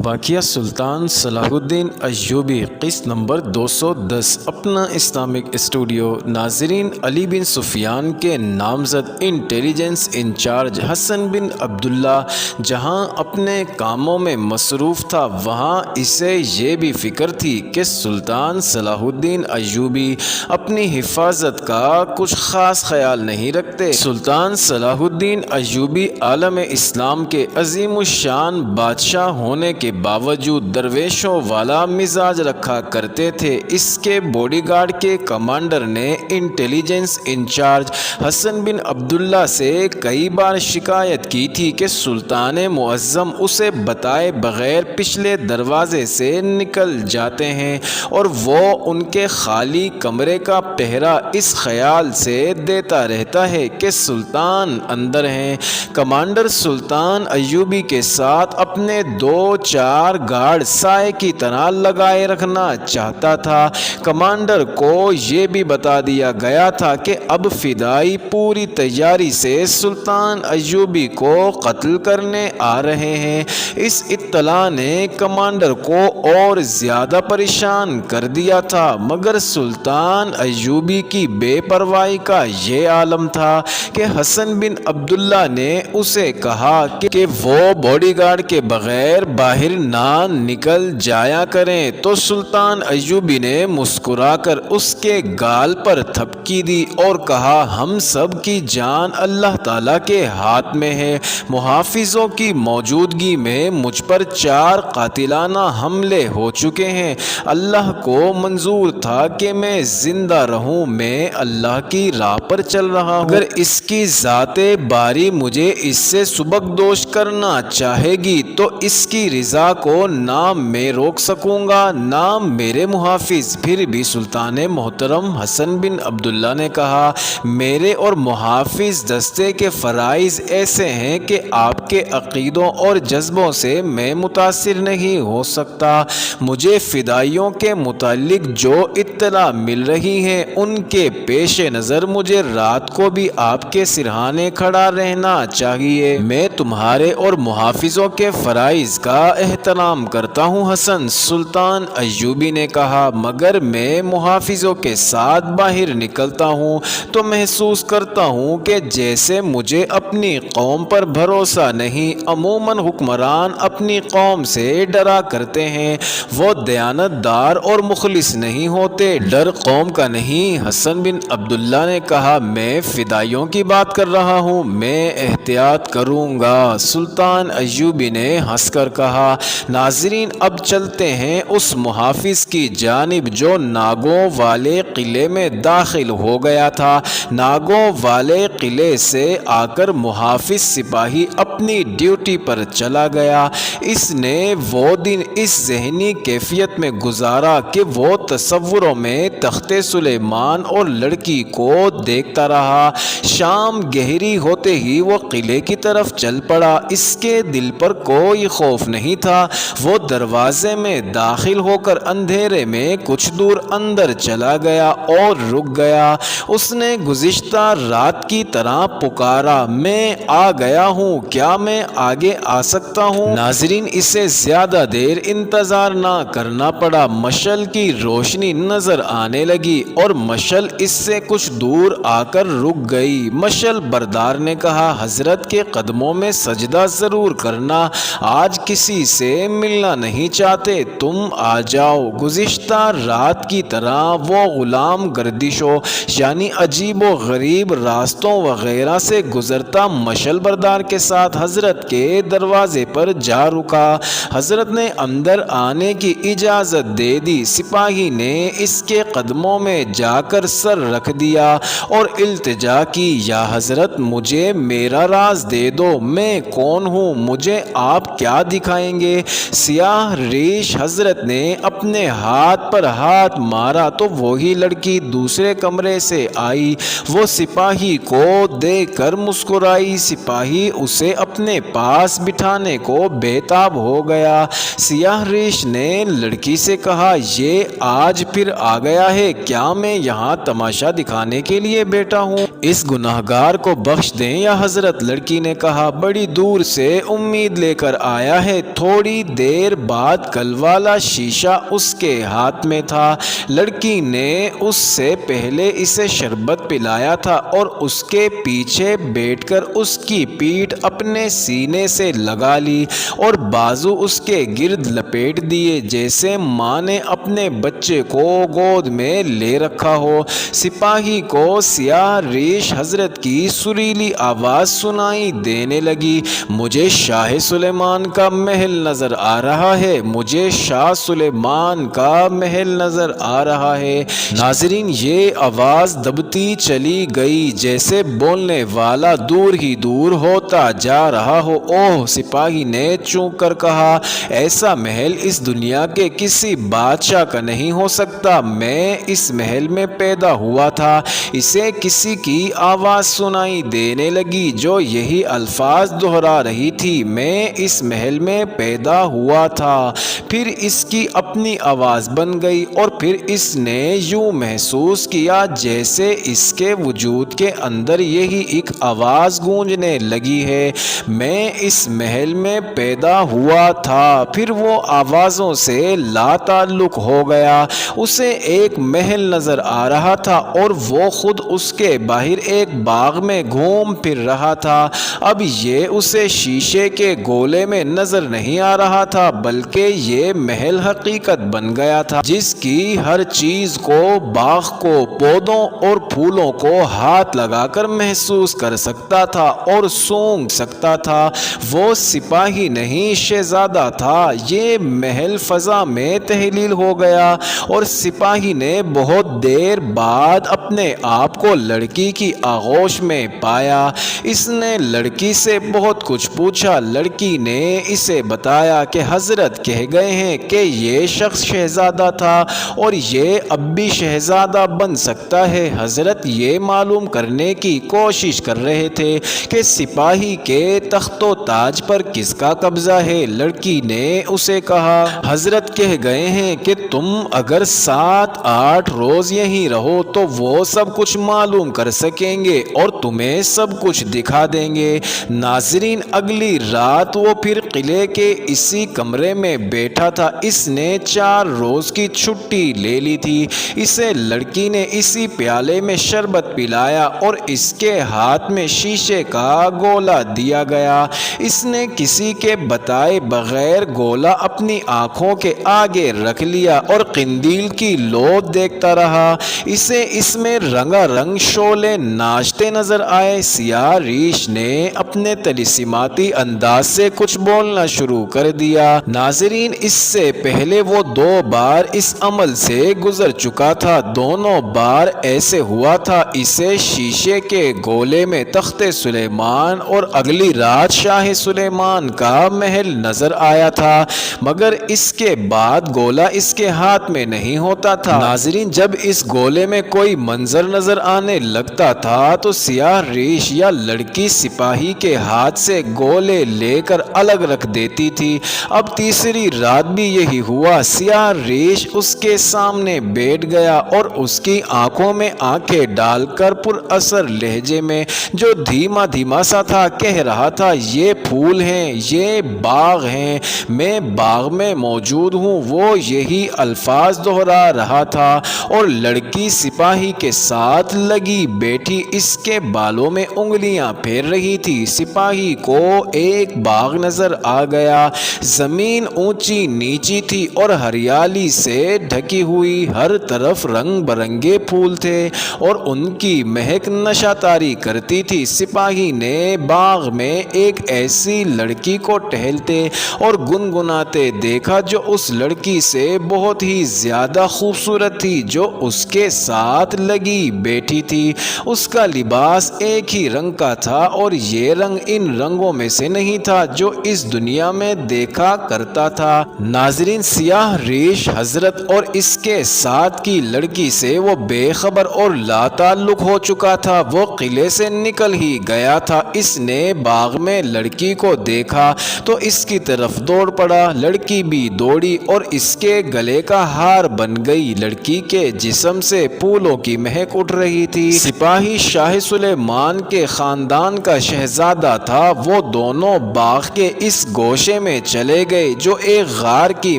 واقعہ سلطان صلاح الدین ایوبی قسط نمبر 210 اپنا اسلامک اسٹوڈیو۔ ناظرین، علی بن سفیان کے نامزد انٹیلیجنس انچارج حسن بن عبداللہ جہاں اپنے کاموں میں مصروف تھا، وہاں اسے یہ بھی فکر تھی کہ سلطان صلاح الدین ایوبی اپنی حفاظت کا کچھ خاص خیال نہیں رکھتے۔ سلطان صلاح الدین ایوبی عالم اسلام کے عظیم الشان بادشاہ ہونے کے باوجود درویشوں والا مزاج رکھا کرتے تھے۔ اس کے باڈی گارڈ کے کمانڈر نے انٹیلیجنس انچارج حسن بن عبداللہ سے کئی بار شکایت کی تھی کہ سلطان معظم اسے بتائے بغیر پچھلے دروازے سے نکل جاتے ہیں اور وہ ان کے خالی کمرے کا پہرا اس خیال سے دیتا رہتا ہے کہ سلطان اندر ہیں۔ کمانڈر سلطان ایوبی کے ساتھ اپنے 2-4 گارڈ سائے کی طرح لگائے رکھنا چاہتا تھا۔ کمانڈر کو یہ بھی بتا دیا گیا تھا کہ اب فدائی پوری تیاری سے سلطان ایوبی کو قتل کرنے آ رہے ہیں۔ اس اطلاع نے کمانڈر کو اور زیادہ پریشان کر دیا تھا، مگر سلطان ایوبی کی بے پرواہی کا یہ عالم تھا کہ حسن بن عبداللہ نے اسے کہا کہ وہ باڈی گارڈ کے بغیر باہر نہ نکل جایا کریں، تو سلطان ایوبی نے مسکرا کر اس کے گال پر تھپکی دی اور کہا، ہم سب کی جان اللہ تعالیٰ کے ہاتھ میں ہے۔ محافظوں کی موجودگی میں مجھ پر 4 قاتلانہ حملے ہو چکے ہیں۔ اللہ کو منظور تھا کہ میں زندہ رہوں، میں اللہ کی راہ پر چل رہا ہوں۔ اگر اس کی ذات باری مجھے اس سے سبکدوش کرنا چاہے گی تو اس کی رضا کو نہ میں روک سکوں گا نہ میرے محافظ۔ پھر بھی سلطان محترم حسن بن عبداللہ نے کہا، میرے اور محافظ دستے کے فرائض ایسے ہیں کہ آپ کے عقیدوں اور جذبوں سے میں متاثر نہیں ہو سکتا۔ مجھے فدائیوں کے متعلق جو اطلاع مل رہی ہے ان کے پیش نظر مجھے رات کو بھی آپ کے سرہانے کھڑا رہنا چاہیے۔ میں تمہارے اور محافظوں کے فرائض کا احترام کرتا ہوں حسن، سلطان ایوبی نے کہا، مگر میں محافظوں کے ساتھ باہر نکلتا ہوں تو محسوس کرتا ہوں کہ جیسے مجھے اپنی قوم پر بھروسہ نہیں۔ عموماً حکمران اپنی قوم سے ڈرا کرتے ہیں، وہ دیانت دار اور مخلص نہیں ہوتے۔ ڈر قوم کا نہیں، حسن بن عبداللہ نے کہا، میں فدائیوں کی بات کر رہا ہوں، میں احتیاط کروں گا۔ سلطان ایوبی نے ہنس کر کہا، ناظرین، اب چلتے ہیں اس محافظ کی جانب جو ناگوں والے قلعے میں داخل ہو گیا تھا۔ ناگوں والے قلعے سے آ کر محافظ سپاہی اپنی ڈیوٹی پر چلا گیا۔ اس نے وہ دن اس ذہنی کیفیت میں گزارا کہ وہ تصوروں میں تخت سلیمان اور لڑکی کو دیکھتا رہا۔ شام گہری ہوتے ہی وہ قلعے کی طرف چل پڑا۔ اس کے دل پر کوئی خوف نہیں تھا۔ وہ دروازے میں داخل ہو کر اندھیرے میں کچھ دور اندر چلا گیا اور رک گیا۔ اس نے گزشتہ رات کی طرح پکارا، میں آ گیا ہوں، کیا میں آگے آ سکتا ہوں؟ ناظرین، اسے زیادہ دیر انتظار نہ کرنا پڑا۔ مشعل کی روشنی نظر آنے لگی اور مشعل اس سے کچھ دور آ کر رک گئی۔ مشعل بردار نے کہا، حضرت کے قدموں میں سجدہ ضرور کرنا، آج کسی سے ملنا نہیں چاہتے، تم آ جاؤ۔ گزشتہ رات کی طرح وہ غلام گردشوں یعنی عجیب و غریب راستوں وغیرہ سے گزرتا مشعل بردار کے ساتھ حضرت کے دروازے پر جا رکا۔ حضرت نے اندر آنے کی اجازت دے دی۔ سپاہی نے اس کے قدموں میں جا کر سر رکھ دیا اور التجا کی، یا حضرت مجھے میرا راز دے دو، میں کون ہوں، مجھے آپ کیا دکھائیں گے؟ سیاہ ریش حضرت نے اپنے ہاتھ پر ہاتھ مارا تو وہی لڑکی دوسرے کمرے سے آئی۔ وہ سپاہی کو دیکھ کر مسکرائی۔ سپاہی اسے اپنے پاس بٹھانے کو بےتاب ہو گیا۔ سیاہ ریش نے لڑکی سے کہا، یہ آج پھر آ گیا ہے، کیا میں یہاں تماشا دکھانے کے لیے بیٹھا ہوں؟ اس گناہگار کو بخش دیں یا حضرت، لڑکی نے کہا، بڑی دور سے امید لے کر آیا ہے، تھوڑا تھوڑی دیر بعد کل والا شیشہ اس کے ہاتھ میں تھا۔ لڑکی نے اس سے پہلے اسے شربت پلایا تھا اور اس کے پیچھے بیٹھ کر اس کی پیٹھ اپنے سینے سے لگا لی اور بازو اس کے گرد لپیٹ دیے جیسے ماں نے اپنے بچے کو گود میں لے رکھا ہو۔ سپاہی کو سیاہ ریش حضرت کی سریلی آواز سنائی دینے لگی، مجھے شاہ سلیمان کا محل نظر آ رہا ہے، مجھے شاہ سلیمان کا محل نظر آ رہا ہے۔ ناظرین، یہ آواز دبتی چلی گئی جیسے بولنے والا دور ہی دور ہوتا جا رہا ہو۔ اوہ! سپاہی نے چونک کر کہا، ایسا محل اس دنیا کے کسی بادشاہ کا نہیں ہو سکتا۔ میں اس محل میں پیدا ہوا تھا۔ اسے کسی کی آواز سنائی دینے لگی جو یہی الفاظ دہرا رہی تھی، میں اس محل میں پیدا ہوا تھا۔ پھر اس کی اپنی آواز بن گئی اور پھر اس نے یوں محسوس کیا جیسے اس کے وجود کے اندر یہی ایک آواز گونجنے لگی ہے، میں اس محل میں پیدا ہوا تھا۔ پھر وہ آوازوں سے لا تعلق ہو گیا۔ اسے ایک محل نظر آ رہا تھا اور وہ خود اس کے باہر ایک باغ میں گھوم پھر رہا تھا۔ اب یہ اسے شیشے کے گولے میں نظر نہیں آ رہا تھا بلکہ یہ محل حقیقت بن گیا تھا جس کی ہر چیز کو، باغ کو، پودوں اور پھولوں کو ہاتھ لگا کر محسوس کر سکتا تھا اور سونگھ سکتا تھا۔ وہ سپاہی نہیں شہزادہ تھا۔ یہ محل فضا میں تحلیل ہو گیا اور سپاہی نے بہت دیر بعد اپنے آپ کو لڑکی کی آغوش میں پایا۔ اس نے لڑکی سے بہت کچھ پوچھا۔ لڑکی نے اسے بتایا کہ حضرت کہہ گئے ہیں کہ یہ شخص شہزادہ تھا اور یہ اب بھی شہزادہ بن سکتا ہے۔ حضرت یہ معلوم کرنے کی کوشش کر رہے تھے کہ سپاہی کے تخت و تاج پر کس کا قبضہ ہے۔ لڑکی نے اسے کہا، حضرت کہہ گئے ہیں کہ تم اگر 7-8 روز یہیں رہو تو وہ سب کچھ معلوم کر سکیں گے اور تمہیں سب کچھ دکھا دیں گے۔ ناظرین، اگلی رات وہ پھر قلعے کے اسی کمرے میں بیٹھا تھا۔ اس نے 4 روز کی چھٹی لے لی تھی۔ اسے لڑکی نے اسی پیالے میں شربت پلایا اور اس کے ہاتھ میں شیشے کا گولا دیا گیا۔ اس نے کسی کے بتائے بغیر گولا اپنی آنکھوں کے آگے رکھ لیا اور قندیل کی لو دیکھتا رہا۔ اسے اس میں رنگا رنگ شعلے ناچتے نظر آئے۔ سیاہ ریش نے اپنے طلسماتی انداز سے کچھ بولنا شروع کر دیا۔ ناظرین، اس سے پہلے وہ 2 بار اس عمل سے گزر چکا تھا۔ دونوں بار ایسے ہوا تھا، اسے شیشے کے گولے میں تخت سلیمان اور اگلی رات شاہ سلیمان کا محل نظر آیا تھا، مگر اس کے بعد گولا اس کے ہاتھ میں نہیں ہوتا تھا۔ ناظرین، جب اس گولے میں کوئی منظر نظر آنے لگتا تھا تو سیاہ ریش یا لڑکی سپاہی کے ہاتھ سے گولے لے کر الگ رکھ دیتی تھی۔ اب تیسری رات بھی یہی ہوا۔ سیاہ ریش اس کے سامنے بیٹھ گیا اور اس کی آنکھوں میں آنکھیں ڈال کر پر اثر لہجے میں جو دھیما دھیما سا تھا کہہ رہا تھا، یہ پھول ہیں، یہ باغ ہیں، میں باغ میں موجود ہوں۔ وہ یہی الفاظ دہرا رہا تھا اور لڑکی سپاہی کے ساتھ لگی بیٹھی اس کے بالوں میں انگلیاں پھیر رہی تھی۔ سپاہی کو ایک باغ نظر آ گیا۔ زمین اونچی نیچی تھی اور ہریالی سے ڈھکی ہوئی، ہر طرف رنگ برنگے پھول تھے اور ان کی مہک نشہ طاری کرتی تھی۔ سپاہی نے باغ میں ایک ایسی لڑکی کو ٹہلتے اور گنگناتے دیکھا جو اس لڑکی سے بہت ہی زیادہ خوبصورت تھی جو اس کے ساتھ لگی بیٹھی تھی۔ اس کا لباس ایک ہی رنگ کا تھا اور یہ رنگ ان رنگوں میں سے نہیں تھا جو اس دنیا میں دیکھا کرتا تھا۔ ناظرین، سیاہ ریش حضرت اور اس کے ساتھ کی لڑکی سے وہ بے خبر اور لا تعلق ہو چکا تھا۔ وہ قلعے سے نکل ہی گیا تھا۔ اس نے باغ میں لڑکی کو دیکھا تو اس کی طرف دوڑ پڑا۔ لڑکی بھی دوڑی اور اس کے گلے کا ہار بن گئی۔ لڑکی کے جسم سے پھولوں کی مہک اٹھ رہی تھی۔ سپاہی شاہ سلیمان کے خاندان کا شہزادہ تھا۔ وہ دونوں باغ کے اس گوشے میں چلے گئے جو ایک غار کی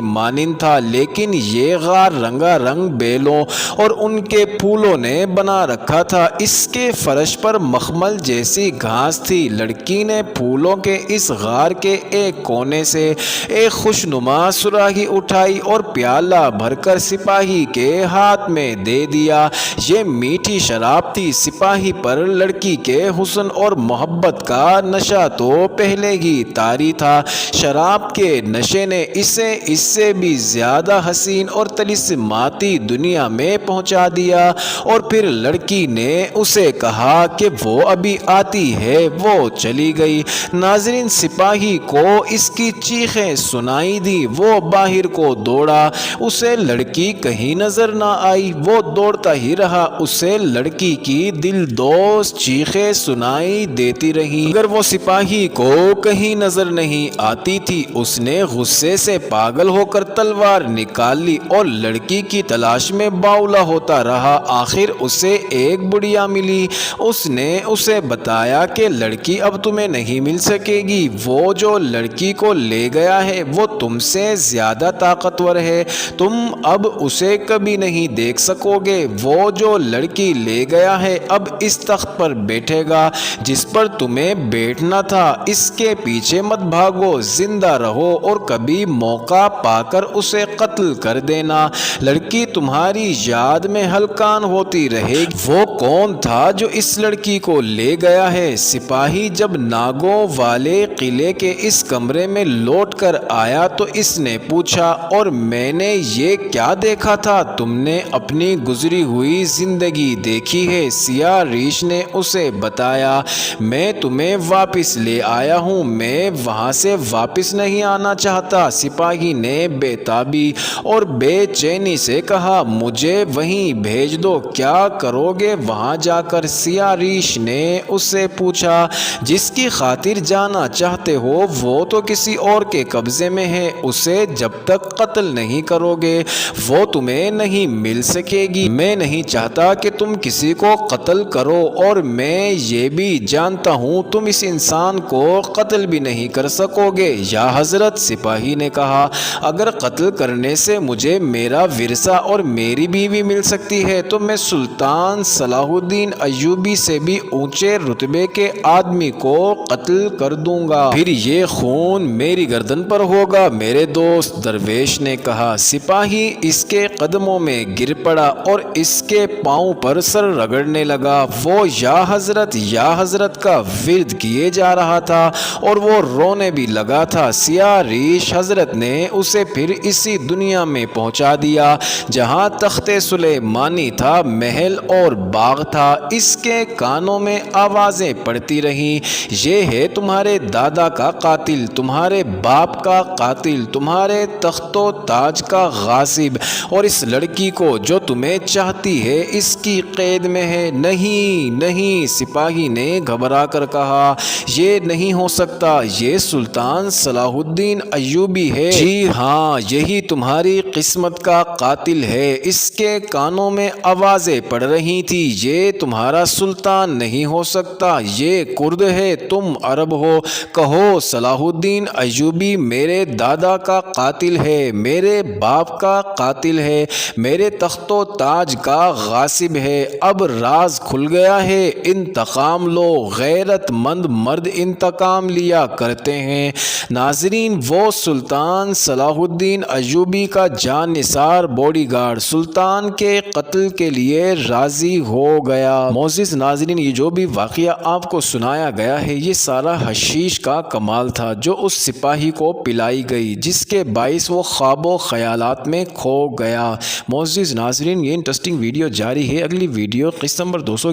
مانند تھا، لیکن یہ غار رنگا رنگ بیلوں اور ان کے پھولوں نے بنا رکھا تھا۔ اس کے فرش پر مخمل جیسی گھاس تھی۔ لڑکی نے پھولوں کے اس غار کے ایک کونے سے ایک خوشنما سراہی اٹھائی اور پیالہ بھر کر سپاہی کے ہاتھ میں دے دیا۔ یہ میٹھی شراب تھی۔ سپاہی پر لڑکی کے حسن اور محبت کا نشہ تو پہلے ہی طاری تھا۔ شراب کے نشے نے اسے اس سے بھی زیادہ حسین اور طلسماتی دنیا میں پہنچا دیا، اور پھر لڑکی نے اسے کہا کہ وہ ابھی آتی ہے۔ وہ چلی گئی۔ ناظرین، سپاہی کو اس کی چیخیں سنائی دی۔ وہ باہر کو دوڑا، اسے لڑکی کہیں نظر نہ آئی۔ وہ دوڑتا ہی رہا، اسے لڑکی کی دل دوز چیخیں سنائی دیتی رہیں، مگر وہ سپاہی کو کہیں نظر نہیں آتی تھی۔ اس نے غصے سے پاگل ہو کر تلوار نکال لی اور لڑکی کی تلاش میں باولا ہوتا رہا۔ آخر اسے ایک بڑھیا ملی۔ اس نے اسے بتایا کہ لڑکی اب تمہیں نہیں مل سکے گی۔ وہ جو لڑکی کو لے گیا ہے وہ تم سے زیادہ طاقتور ہے، تم اب اسے کبھی نہیں دیکھ سکو گے۔ وہ جو لڑکی لے گیا ہے اب اس تخت پر بیٹھے گا جس پر تمہیں بیٹھنا تھا۔ اس کے پیچھے مت بھاگو، زندہ رہو اور کبھی موقع پا کر اسے قتل کر دینا۔ لڑکی تمہاری یاد میں ہلکان ہوتی رہے گی۔ وہ کون تھا جو اس لڑکی کو لے گیا ہے؟ سپاہی جب ناگوں والے قلعے کے اس کمرے میں لوٹ کر آیا تو اس نے پوچھا، اور میں نے یہ کیا دیکھا تھا؟ تم نے اپنی گزری ہوئی زندگی دیکھی ہے۔ سیاہ ریش نے اسے بتایا، میں تمہیں واپس لے آیا ہوں، میں وہاں سے واپس نہیں آنا چاہتا۔ سپاہی نے بے تابی اور بے چینی سے کہا، مجھے وہیں بھیج دو۔ کیا کرو گے وہاں جا کر؟ سیاہ ریش نے اسے پوچھا، جس کی خاطر جانا چاہتے ہو وہ تو کسی اور کے قبضے میں ہے، اسے جب تک قتل نہیں کرو گے وہ تمہیں نہیں مل سکے گی۔ میں نہیں چاہتا کہ تم کسی کو قتل کرو، اور میں یہ بھی جانتا ہوں تم اس انسان کو قتل بھی نہیں کر سکو گے۔ یا حضرت، سپاہی نے کہا، اگر قتل کرنے سے مجھے میرا ورثہ اور میری بیوی مل سکتی ہے تو میں سلطان صلاح الدین ایوبی سے بھی اونچے رتبے کے آدمی کو قتل کر دوں گا، پھر یہ خون میری گردن پر ہوگا۔ میرے دوست، درویش نے کہا۔ سپاہی اس کے قدموں میں گر پڑا اور اس کے پاؤں پر سر رگڑنے لگا۔ وہ یا حضرت کا ورد کیے جا رہا تھا اور وہ رونے بھی لگا تھا۔ سیاہ ریش حضرت نے اسے پھر اسی دنیا میں پہنچا دیا جہاں تخت سلیمانی تھا، محل اور باغ تھا۔ اس کے کانوں میں آوازیں پڑتی رہیں، یہ ہے تمہارے دادا کا قاتل، تمہارے باپ کا قاتل، تمہارے تخت و تاج کا غاصب، اور اس لڑکی کو جو تمہیں چاہتی ہے اس کی قید میں ہے۔ نہیں نہیں، سپاہی نے گھبرا کر کہا، یہ نہیں ہو سکتا، یہ سلطان صلاح الدین ایوبی ہے۔ جی ہاں، یہی تمہاری قسمت کا قاتل ہے۔ اس کے کانوں میں آوازیں پڑ رہی تھی، یہ تمہارا سلطان نہیں ہو سکتا، یہ کرد ہے، تم عرب ہو۔ کہو صلاح الدین ایوبی میرے دادا کا قاتل ہے، میرے باپ کا قاتل ہے، میرے تخت و تاج کا غاصب ہے۔ اب راز کھل گیا ہے، انتقام لو۔ غیرت مند مرد انتقام لیا کرتے ہیں۔ ناظرین، وہ سلطان صلاح الدین ایوبی کا جان نثار باڈی گارڈ سلطان کے قتل کے لیے راضی ہو گیا۔ معزز ناظرین، یہ جو بھی واقعہ آپ کو سنایا گیا ہے یہ سارا حشیش کا کمال تھا جو اس سپاہی کو پلائی گئی، جس کے باعث وہ خواب و خیالات میں کھو گیا۔ معزز ناظرین، یہ انٹرسٹنگ ویڈیو جاری ہے۔ اگلی ویڈیو قسط نمبر 211